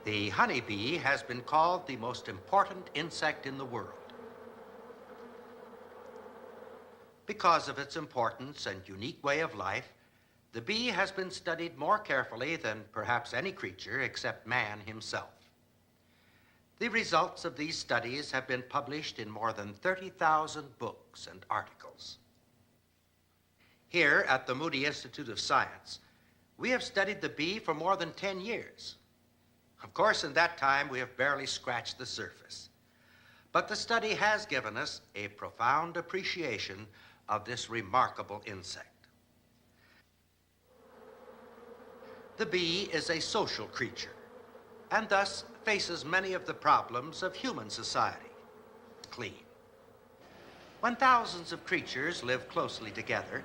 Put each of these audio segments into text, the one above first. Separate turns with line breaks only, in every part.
The honeybee has been called the most important insect in the world. Because of its importance and unique way of life, the bee has been studied more carefully than perhaps any creature except man himself. The results of these studies have been published in more than 30,000 books and articles. Here at the Moody Institute of Science, we have studied the bee for more than 10 years. Of course, in that time, we have barely scratched the surface. But the study has given us a profound appreciation of this remarkable insect. The bee is a social creature, and thus faces many of the problems of human society. Clean. When thousands of creatures live closely together,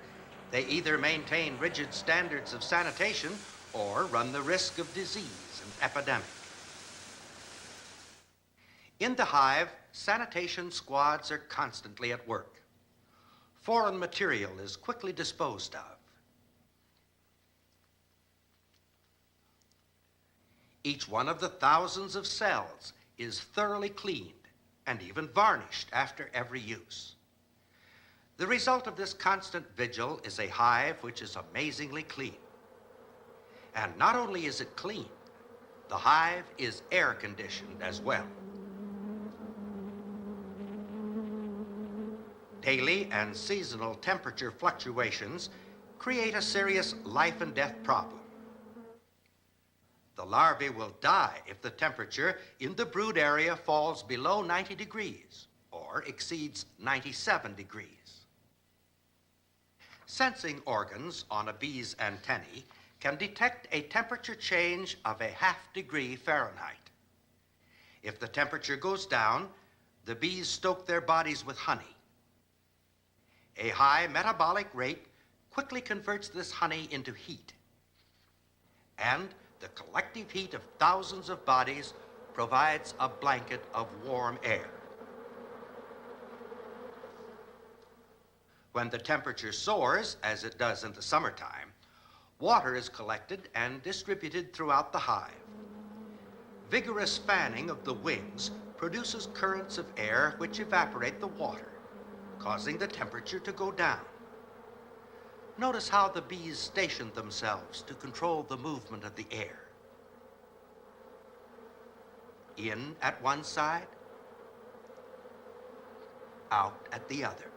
they either maintain rigid standards of sanitation or run the risk of disease and epidemic. In the hive, sanitation squads are constantly at work. Foreign material is quickly disposed of. Each one of the thousands of cells is thoroughly cleaned and even varnished after every use. The result of this constant vigil is a hive which is amazingly clean. And not only is it clean, the hive is air-conditioned as well. Daily and seasonal temperature fluctuations create a serious life and death problem. The larvae will die if the temperature in the brood area falls below 90 degrees or exceeds 97 degrees. Sensing organs on a bee's antennae can detect a temperature change of a ½ degree Fahrenheit. If the temperature goes down, the bees stoke their bodies with honey. A high metabolic rate quickly converts this honey into heat, and the collective heat of thousands of bodies provides a blanket of warm air. When the temperature soars, as it does in the summertime, water is collected and distributed throughout the hive. Vigorous fanning of the wings produces currents of air which evaporate the water, causing the temperature to go down. Notice how the bees station themselves to control the movement of the air. In at one side, out at the other.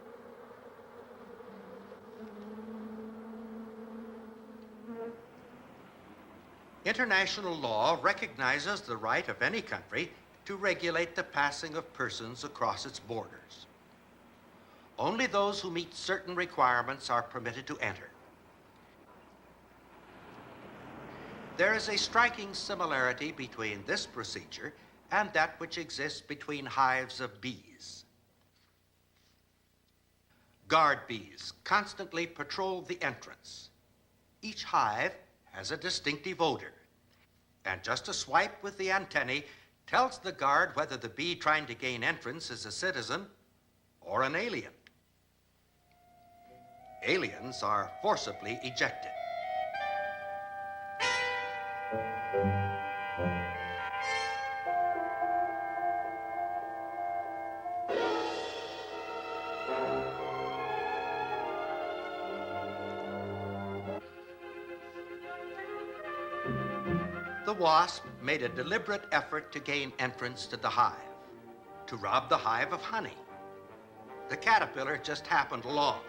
International law recognizes the right of any country to regulate the passing of persons across its borders. Only those who meet certain requirements are permitted to enter. There is a striking similarity between this procedure and that which exists between hives of bees. Guard bees constantly patrol the entrance. Each hive has a distinctive odor, and just a swipe with the antennae tells the guard whether the bee trying to gain entrance is a citizen or an alien. Aliens are forcibly ejected. The wasp made a deliberate effort to gain entrance to the hive, to rob the hive of honey. The caterpillar just happened along,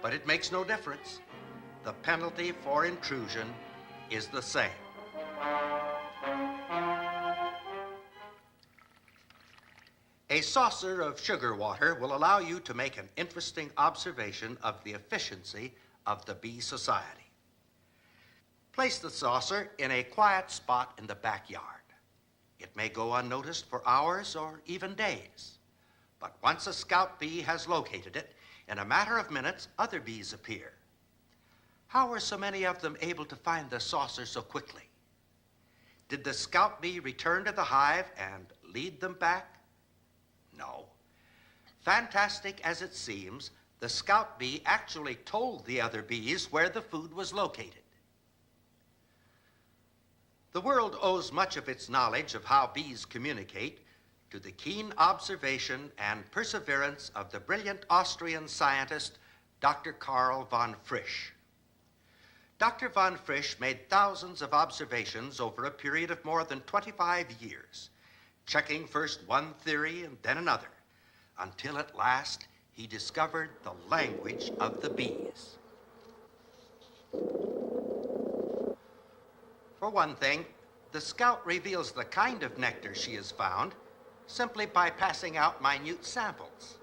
but it makes no difference. The penalty for intrusion is the same. A saucer of sugar water will allow you to make an interesting observation of the efficiency of the bee society. Place the saucer in a quiet spot in the backyard. It may go unnoticed for hours or even days. But once a scout bee has located it, in a matter of minutes, other bees appear. How are so many of them able to find the saucer so quickly? Did the scout bee return to the hive and lead them back? No. Fantastic as it seems, the scout bee actually told the other bees where the food was located. The world owes much of its knowledge of how bees communicate to the keen observation and perseverance of the brilliant Austrian scientist, Dr. Karl von Frisch. Dr. von Frisch made thousands of observations over a period of more than 25 years, checking first one theory and then another, until at last he discovered the language of the bees. For one thing, the scout reveals the kind of nectar she has found simply by passing out minute samples.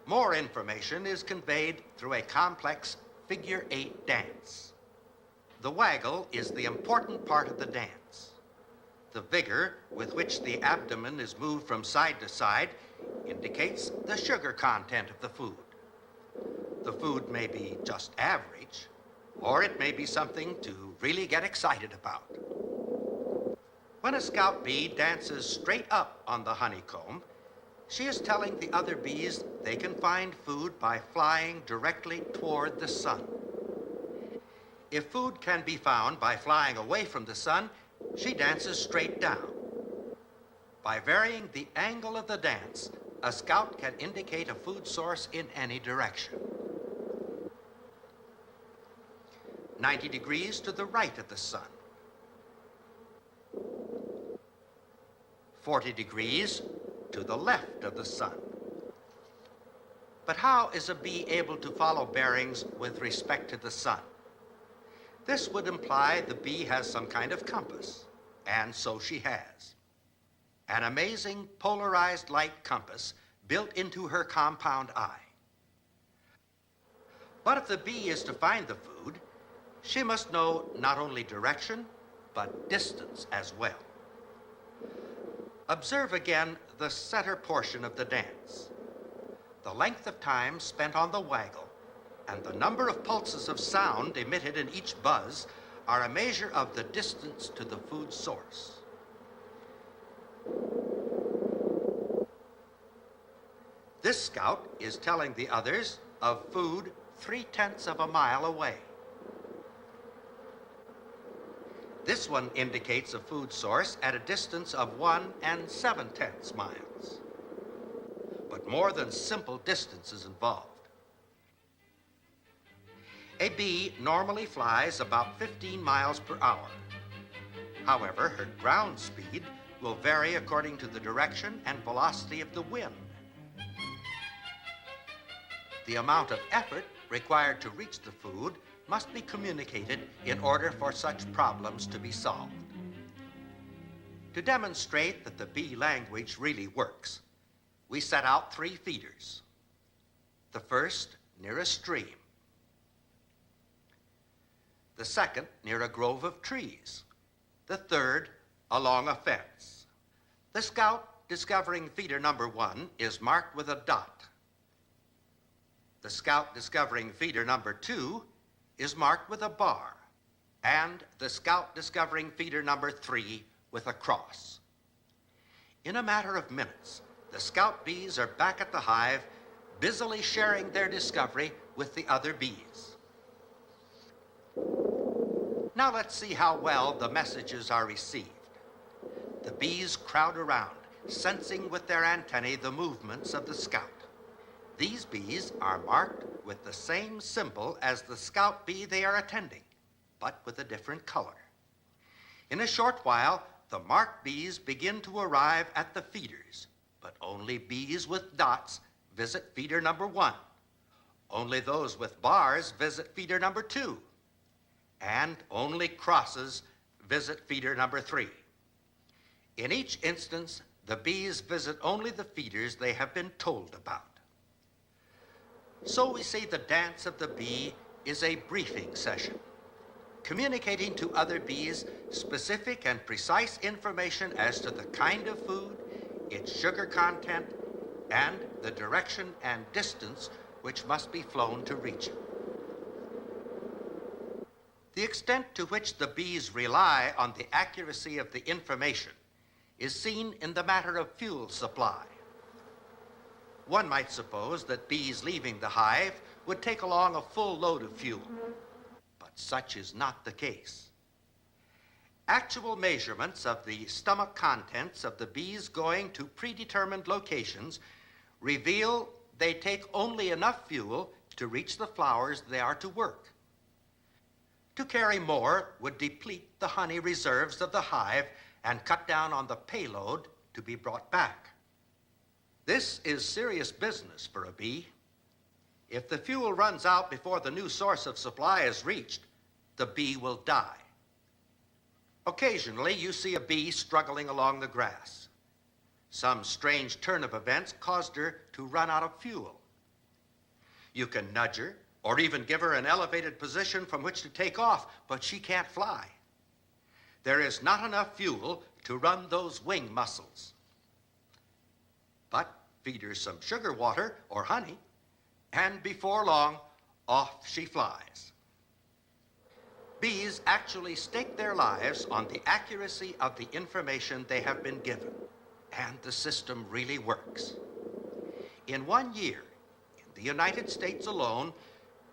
More information is conveyed through a complex figure-8 dance. The waggle is the important part of the dance. The vigor with which the abdomen is moved from side to side indicates the sugar content of the food. The food may be just average, or it may be something to really get excited about. When a scout bee dances straight up on the honeycomb, she is telling the other bees they can find food by flying directly toward the sun. If food can be found by flying away from the sun, she dances straight down. By varying the angle of the dance, a scout can indicate a food source in any direction. 90 degrees to the right of the sun. 40 degrees to the left of the sun. But how is a bee able to follow bearings with respect to the sun? This would imply the bee has some kind of compass, and so she has. An amazing polarized light compass built into her compound eye. But if the bee is to find the food, she must know not only direction, but distance as well. Observe again the center portion of the dance. The length of time spent on the waggle and the number of pulses of sound emitted in each buzz are a measure of the distance to the food source. This scout is telling the others of food 3/10 of a mile away. This one indicates a food source at a distance of 1 7/10 miles. But more than simple distance is involved. A bee normally flies about 15 miles per hour. However, her ground speed will vary according to the direction and velocity of the wind. The amount of effort required to reach the food must be communicated in order for such problems to be solved. To demonstrate that the bee language really works, we set out 3 feeders. The first near a stream. The second near a grove of trees. The third along a fence. The scout discovering feeder number 1 is marked with a dot. The scout discovering feeder number 2 is marked with a bar, and the scout discovering feeder number 3 with a cross. In a matter of minutes, the scout bees are back at the hive, busily sharing their discovery with the other bees. Now let's see how well the messages are received. The bees crowd around, sensing with their antennae the movements of the scout. These bees are marked with the same symbol as the scout bee they are attending, but with a different color. In a short while, the marked bees begin to arrive at the feeders, but only bees with dots visit feeder number 1. Only those with bars visit feeder number 2. And only crosses visit feeder number 3. In each instance, the bees visit only the feeders they have been told about. So we say the dance of the bee is a briefing session, communicating to other bees specific and precise information as to the kind of food, its sugar content, and the direction and distance which must be flown to reach it. The extent to which the bees rely on the accuracy of the information is seen in the matter of fuel supply. One might suppose that bees leaving the hive would take along a full load of fuel, but such is not the case. Actual measurements of the stomach contents of the bees going to predetermined locations reveal they take only enough fuel to reach the flowers they are to work. To carry more would deplete the honey reserves of the hive and cut down on the payload to be brought back. This is serious business for a bee. If the fuel runs out before the new source of supply is reached, the bee will die. Occasionally, you see a bee struggling along the grass. Some strange turn of events caused her to run out of fuel. You can nudge her or even give her an elevated position from which to take off, but she can't fly. There is not enough fuel to run those wing muscles. But feed her some sugar water or honey, and before long, off she flies. Bees actually stake their lives on the accuracy of the information they have been given, and the system really works. In 1 year, in the United States alone,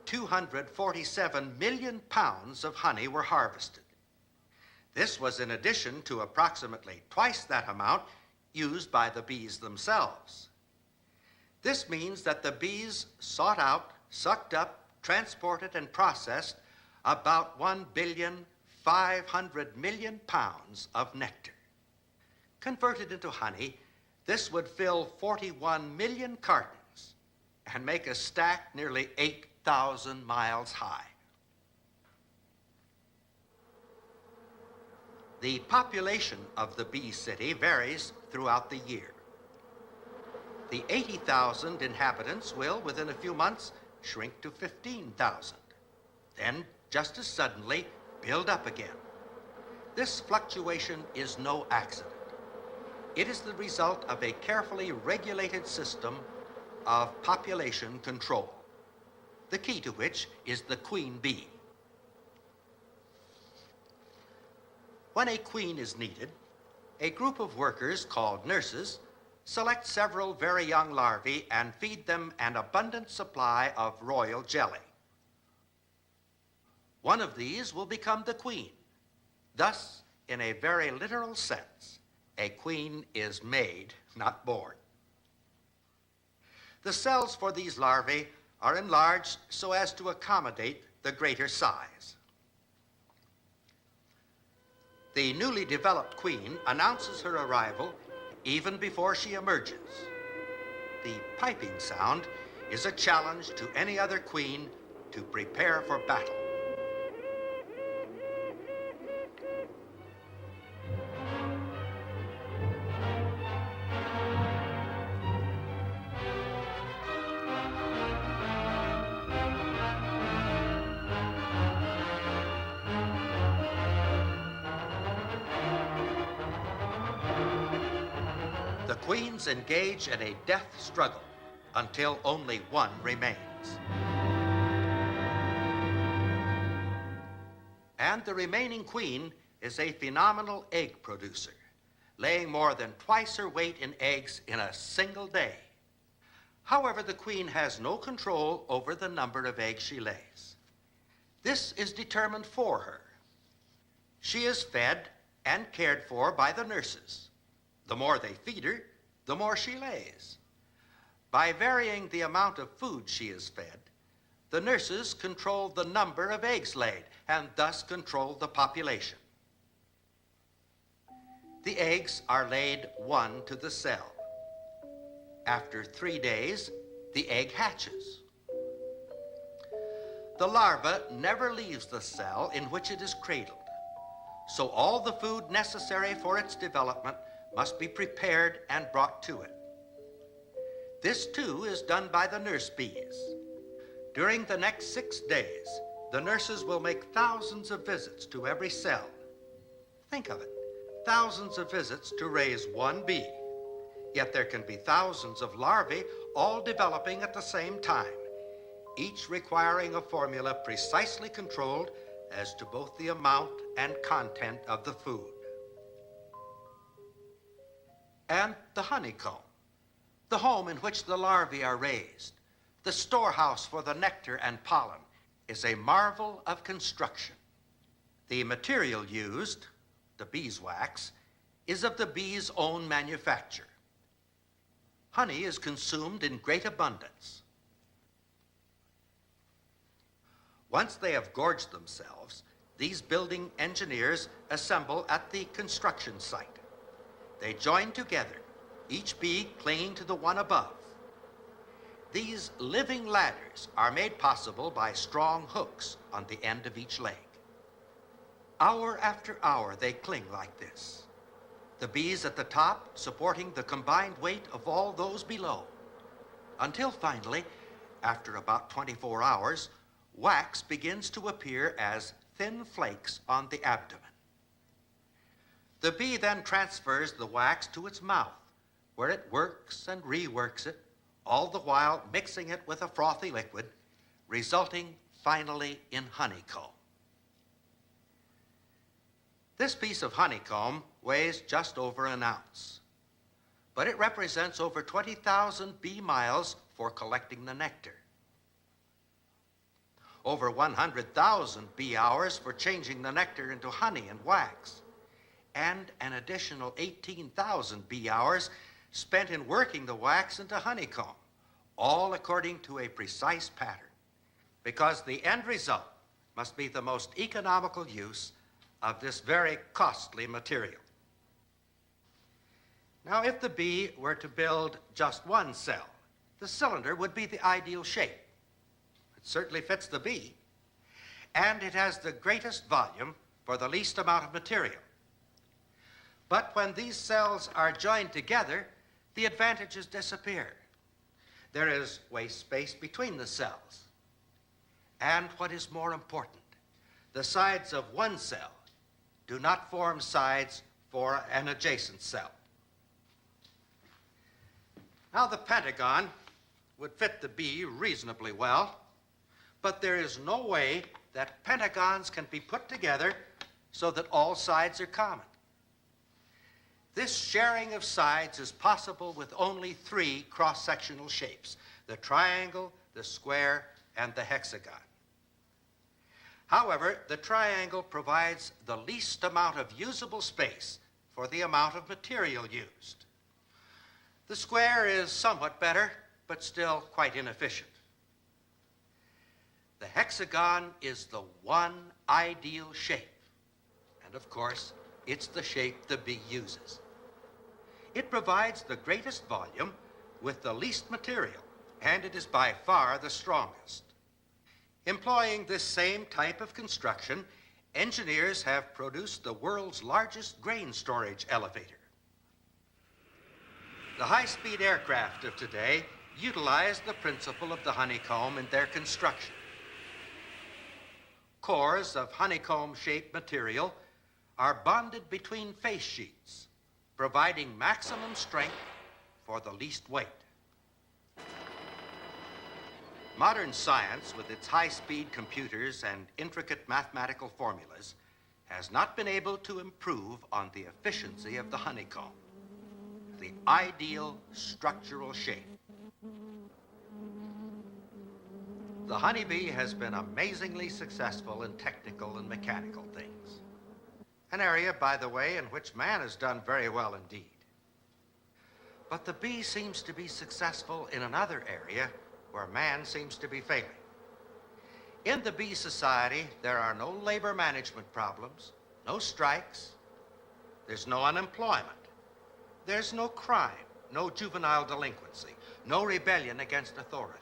247 million pounds of honey were harvested. This was in addition to approximately twice that amount used by the bees themselves. This means that the bees sought out, sucked up, transported, and processed about 1,500,000,000 pounds of nectar. Converted into honey, this would fill 41 million cartons and make a stack nearly 8,000 miles high. The population of the bee city varies throughout the year. The 80,000 inhabitants will, within a few months, shrink to 15,000. Then, just as suddenly, build up again. This fluctuation is no accident. It is the result of a carefully regulated system of population control, the key to which is the queen bee. When a queen is needed, a group of workers called nurses select several very young larvae and feed them an abundant supply of royal jelly. One of these will become the queen. Thus, in a very literal sense, a queen is made, not born. The cells for these larvae are enlarged so as to accommodate the greater size. The newly developed queen announces her arrival even before she emerges. The piping sound is a challenge to any other queen to prepare for battle. The queens engage in a death struggle until only one remains. And the remaining queen is a phenomenal egg producer, laying more than twice her weight in eggs in a single day. However, the queen has no control over the number of eggs she lays. This is determined for her. She is fed and cared for by the nurses. The more they feed her, the more she lays. By varying the amount of food she is fed, the nurses control the number of eggs laid and thus control the population. The eggs are laid one to the cell. After 3 days, the egg hatches. The larva never leaves the cell in which it is cradled, so all the food necessary for its development must be prepared and brought to it. This, too, is done by the nurse bees. During the next 6 days, the nurses will make thousands of visits to every cell. Think of it, thousands of visits to raise one bee. Yet there can be thousands of larvae all developing at the same time, each requiring a formula precisely controlled as to both the amount and content of the food. And the honeycomb, the home in which the larvae are raised, the storehouse for the nectar and pollen, is a marvel of construction. The material used, the beeswax, is of the bee's own manufacture. Honey is consumed in great abundance. Once they have gorged themselves, these building engineers assemble at the construction site. They join together, each bee clinging to the one above. These living ladders are made possible by strong hooks on the end of each leg. Hour after hour, they cling like this. The bees at the top supporting the combined weight of all those below, until finally, after about 24 hours, wax begins to appear as thin flakes on the abdomen. The bee then transfers the wax to its mouth, where it works and reworks it, all the while mixing it with a frothy liquid, resulting finally in honeycomb. This piece of honeycomb weighs just over an ounce, but it represents over 20,000 bee miles for collecting the nectar, over 100,000 bee hours for changing the nectar into honey and wax, and an additional 18,000 bee hours spent in working the wax into honeycomb, all according to a precise pattern, because the end result must be the most economical use of this very costly material. Now, if the bee were to build just one cell, the cylinder would be the ideal shape. It certainly fits the bee, and it has the greatest volume for the least amount of material. But when these cells are joined together, the advantages disappear. There is waste space between the cells. And what is more important, the sides of one cell do not form sides for an adjacent cell. Now, the pentagon would fit the bee reasonably well, but there is no way that pentagons can be put together so that all sides are common. This sharing of sides is possible with only three cross-sectional shapes: the triangle, the square, and the hexagon. However, the triangle provides the least amount of usable space for the amount of material used. The square is somewhat better, but still quite inefficient. The hexagon is the one ideal shape, and of course, it's the shape the bee uses. It provides the greatest volume with the least material, and it is by far the strongest. Employing this same type of construction, engineers have produced the world's largest grain storage elevator. The high-speed aircraft of today utilize the principle of the honeycomb in their construction. Cores of honeycomb-shaped material are bonded between face sheets, providing maximum strength for the least weight. Modern science, with its high-speed computers and intricate mathematical formulas, has not been able to improve on the efficiency of the honeycomb, the ideal structural shape. The honeybee has been amazingly successful in technical and mechanical things, an area, by the way, in which man has done very well indeed. But the bee seems to be successful in another area where man seems to be failing. In the bee society, there are no labor management problems, no strikes, there's no unemployment, there's no crime, no juvenile delinquency, no rebellion against authority.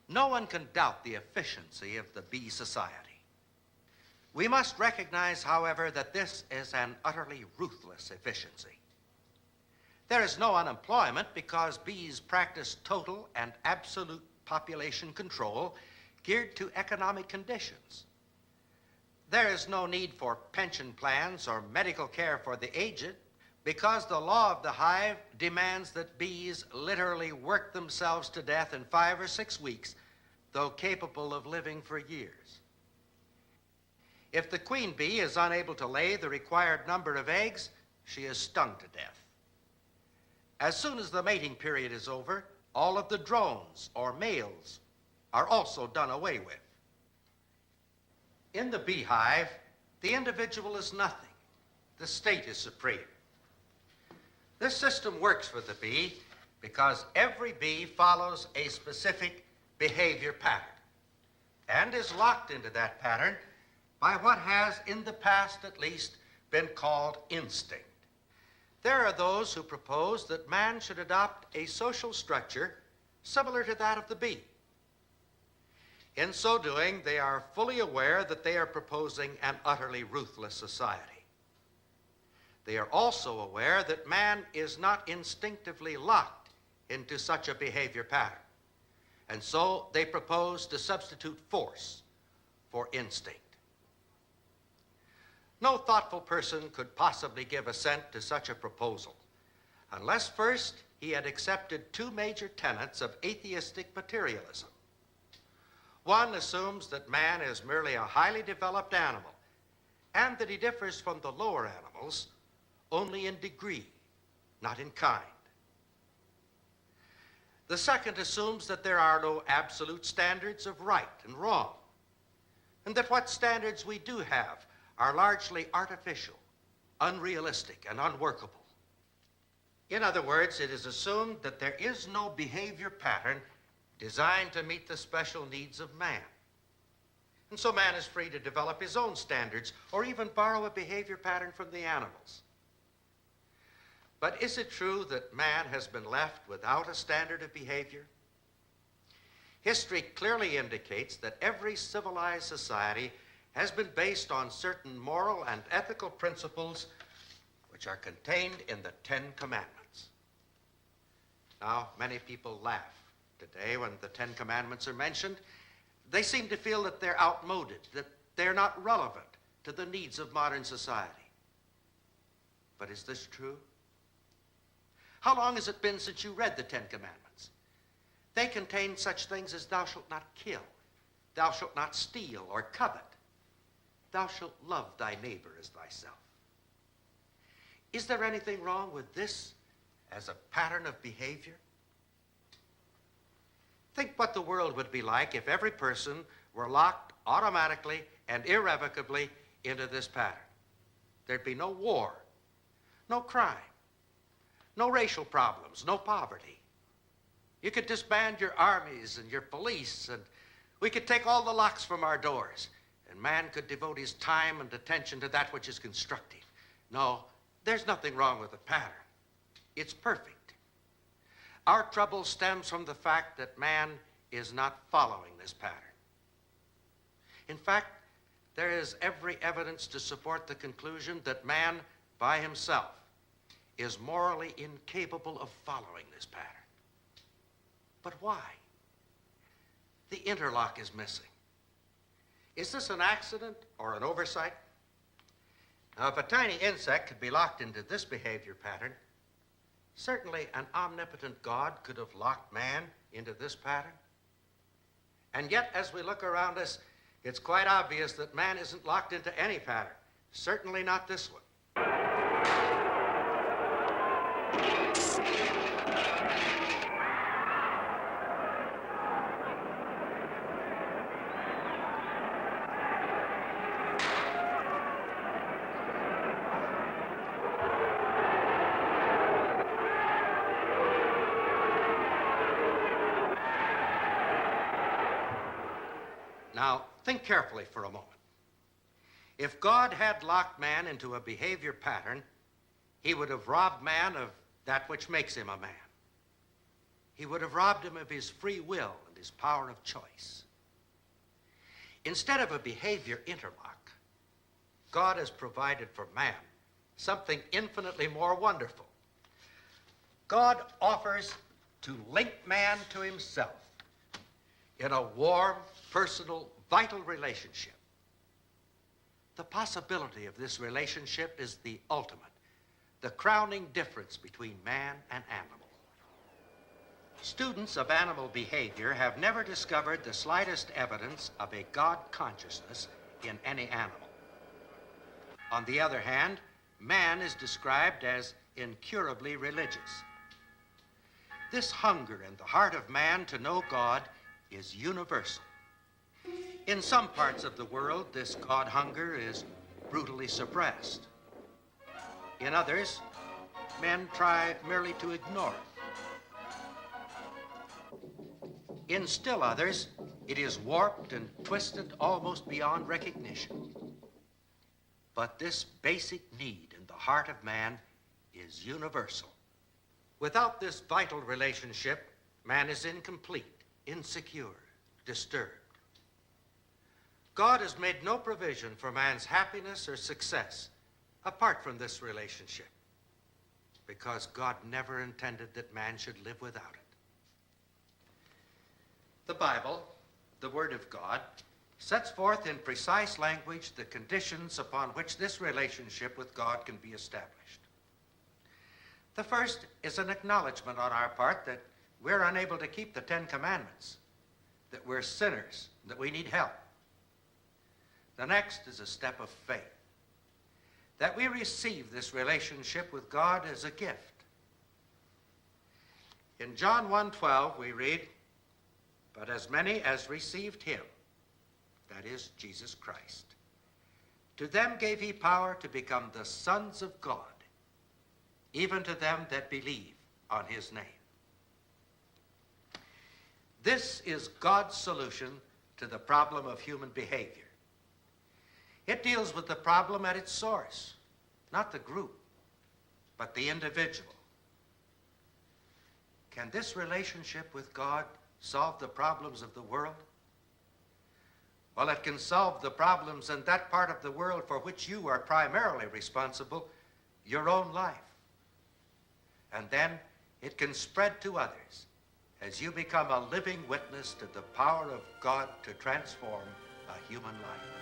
No one can doubt the efficiency of the bee society. We must recognize, however, that this is an utterly ruthless efficiency. There is no unemployment because bees practice total and absolute population control geared to economic conditions. There is no need for pension plans or medical care for the aged because the law of the hive demands that bees literally work themselves to death in 5 or 6 weeks, though capable of living for years. If the queen bee is unable to lay the required number of eggs, she is stung to death. As soon as the mating period is over, all of the drones, or males, are also done away with. In the beehive, the individual is nothing. the state is supreme. This system works for the bee because every bee follows a specific behavior pattern and is locked into that pattern by what has, in the past at least, been called instinct. There are those who propose that man should adopt a social structure similar to that of the bee. In so doing, they are fully aware that they are proposing an utterly ruthless society. They are also aware that man is not instinctively locked into such a behavior pattern, and so they propose to substitute force for instinct. No thoughtful person could possibly give assent to such a proposal unless first he had accepted two major tenets of atheistic materialism. One assumes that man is merely a highly developed animal and that he differs from the lower animals only in degree, not in kind. The second assumes that there are no absolute standards of right and wrong, and that what standards we do have are largely artificial, unrealistic, and unworkable. In other words, it is assumed that there is no behavior pattern designed to meet the special needs of man. And so man is free to develop his own standards or even borrow a behavior pattern from the animals. But is it true that man has been left without a standard of behavior? History clearly indicates that every civilized society has been based on certain moral and ethical principles which are contained in the Ten Commandments. Now, many people laugh today when the Ten Commandments are mentioned. They seem to feel that they're outmoded, that they're not relevant to the needs of modern society. But is this true? How long has it been since you read the Ten Commandments? They contain such things as thou shalt not kill, thou shalt not steal or covet, thou shalt love thy neighbor as thyself. Is there anything wrong with this as a pattern of behavior? Think what the world would be like if every person were locked automatically and irrevocably into this pattern. There'd be no war, no crime, no racial problems, no poverty. You could disband your armies and your police, and we could take all the locks from our doors, and man could devote his time and attention to that which is constructive. No, there's nothing wrong with the pattern. It's perfect. Our trouble stems from the fact that man is not following this pattern. In fact, there is every evidence to support the conclusion that man, by himself, is morally incapable of following this pattern. But why? The interlock is missing. Is this an accident or an oversight? Now, if a tiny insect could be locked into this behavior pattern, certainly an omnipotent God could have locked man into this pattern. And yet, as we look around us, it's quite obvious that man isn't locked into any pattern, certainly not this one. Now, think carefully for a moment. If God had locked man into a behavior pattern, he would have robbed man of that which makes him a man. He would have robbed him of his free will and his power of choice. Instead of a behavior interlock, God has provided for man something infinitely more wonderful. God offers to link man to himself in a warm, personal, vital relationship. The possibility of this relationship is the ultimate, the crowning difference between man and animal. Students of animal behavior have never discovered the slightest evidence of a God consciousness in any animal. On the other hand, man is described as incurably religious. This hunger in the heart of man to know God is universal. In some parts of the world, this God hunger is brutally suppressed. In others, men try merely to ignore it. In still others, it is warped and twisted almost beyond recognition. But this basic need in the heart of man is universal. Without this vital relationship, man is incomplete, insecure, disturbed. God has made no provision for man's happiness or success apart from this relationship, because God never intended that man should live without it. The Bible, the Word of God, sets forth in precise language the conditions upon which this relationship with God can be established. The first is an acknowledgement on our part that we're unable to keep the 10 Commandments, that we're sinners, that we need help. The next is a step of faith, that we receive this relationship with God as a gift. In John 1:12 we read, "But as many as received him," that is Jesus Christ, "to them gave he power to become the sons of God, even to them that believe on his name." This is God's solution to the problem of human behavior. It deals with the problem at its source, not the group, but the individual. Can this relationship with God solve the problems of the world? Well, it can solve the problems in that part of the world for which you are primarily responsible, your own life. And then it can spread to others as you become a living witness to the power of God to transform a human life.